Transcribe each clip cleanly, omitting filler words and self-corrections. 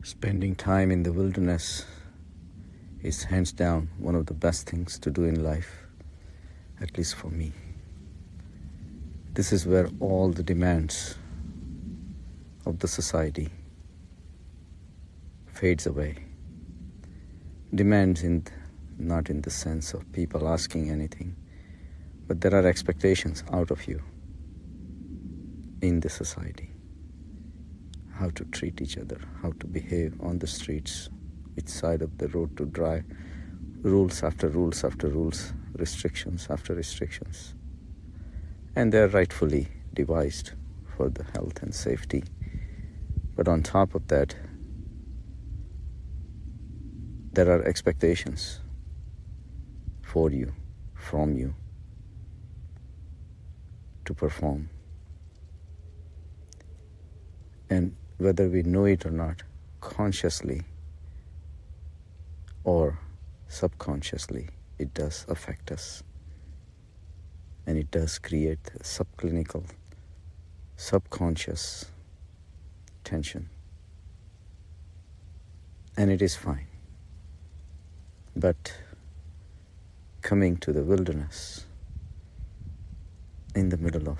Spending time in the wilderness is hands down one of the best things to do in life, at least for me. This is where all the demands of the society fades away. Demands not in the sense of people asking anything, but there are expectations out of you in the society. How to treat each other, how to behave on the streets, which side of the road to drive, rules after rules after rules, restrictions after restrictions. And they're rightfully devised for the health and safety. But on top of that, there are expectations for you, from you, to perform. And whether we know it or not, consciously or subconsciously, it does affect us. And it does create a subclinical, subconscious tension. And it is fine. But coming to the wilderness, in the middle of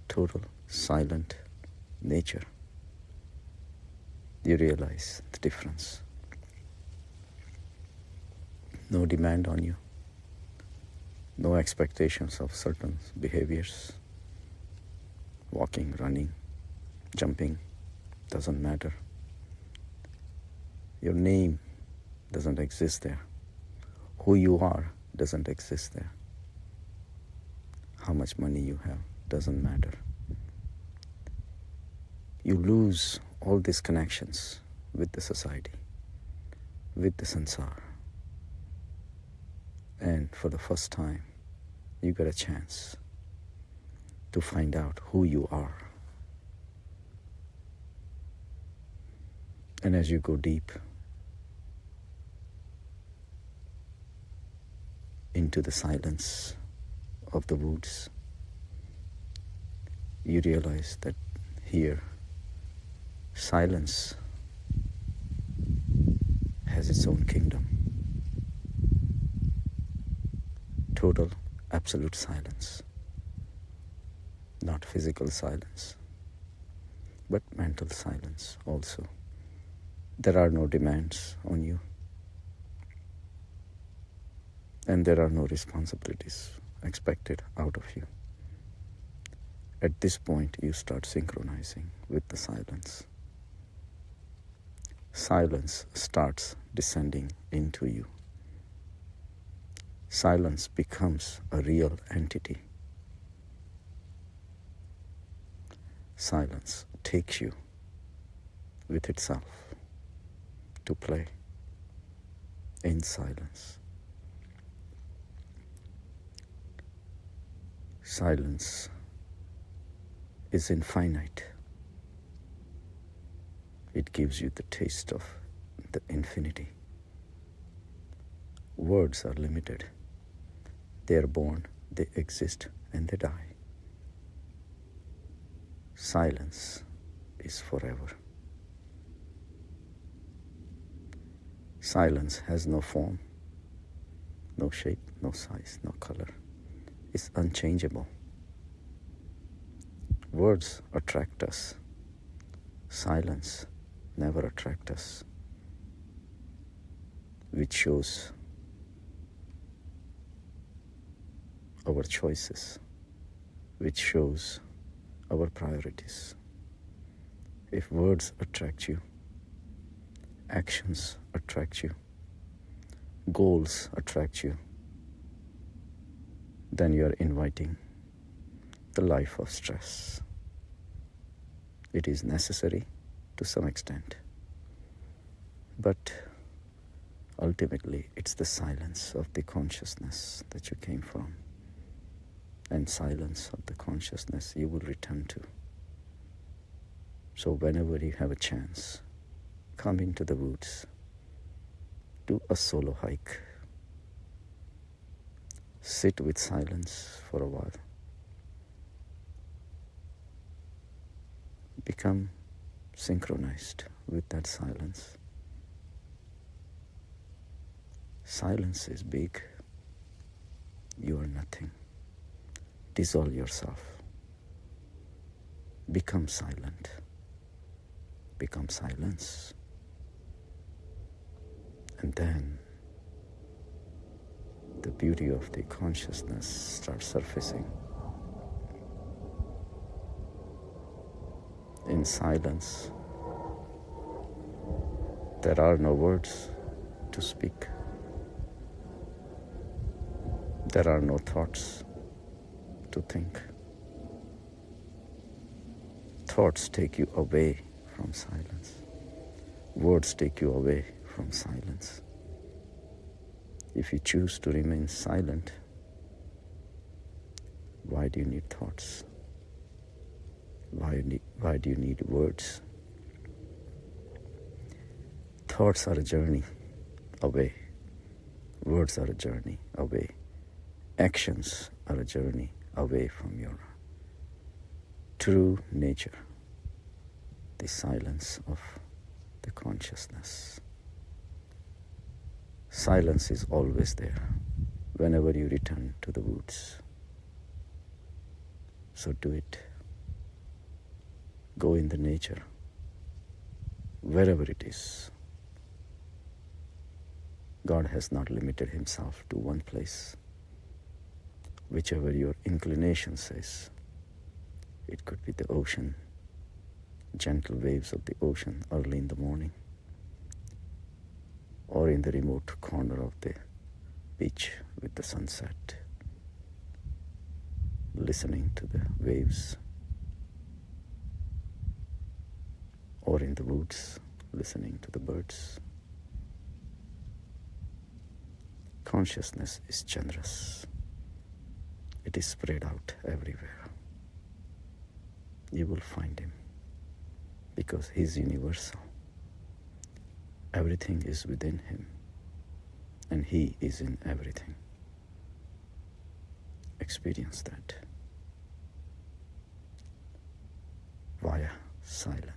total silent nature, you realize the difference. No demand on you. No expectations of certain behaviors. Walking, running, jumping, doesn't matter. Your name doesn't exist there. Who you are doesn't exist there. How much money you have doesn't matter. You lose all these connections with the society, with the sansar. And for the first time, you get a chance to find out who you are. And as you go deep into the silence of the woods, you realize that here, silence has its own kingdom. Total, absolute silence. Not physical silence, but mental silence also. There are no demands on you. And there are no responsibilities expected out of you. At this point, you start synchronizing with the silence. Silence starts descending into you. Silence becomes a real entity. Silence takes you with itself to play in silence. Silence is infinite. It gives you the taste of the infinity. Words are limited. They are born, they exist, and they die. Silence is forever. Silence has no form, no shape, no size, no color. It's unchangeable. Words attract us. Silence never attracts us, which shows our choices, which shows our priorities. If words attract you, actions attract you, goals attract you, then you are inviting the life of stress. It is necessary to some extent, but ultimately it's the silence of the consciousness that you came from, and silence of the consciousness you will return to. So whenever you have a chance, come into the woods, do a solo hike, sit with silence for a while, become synchronized with that silence. Silence is big. You are nothing. Dissolve yourself. Become silent. Become silence. And then the beauty of the consciousness starts surfacing. In silence, there are no words to speak. There are no thoughts to think. Thoughts take you away from silence. Words take you away from silence. If you choose to remain silent, why do you need thoughts? Why do you need words? Thoughts are a journey away. Words are a journey away. Actions are a journey away from your true nature, the silence of the consciousness. Silence is always there whenever you return to the woods. So do it. Go in the nature, wherever it is. God has not limited himself to one place. Whichever your inclination says, it could be the ocean, gentle waves of the ocean early in the morning, or in the remote corner of the beach with the sunset, listening to the waves, or in the woods, listening to the birds. Consciousness is generous. It is spread out everywhere. You will find him because he is universal. Everything is within him and he is in everything. Experience that via silence.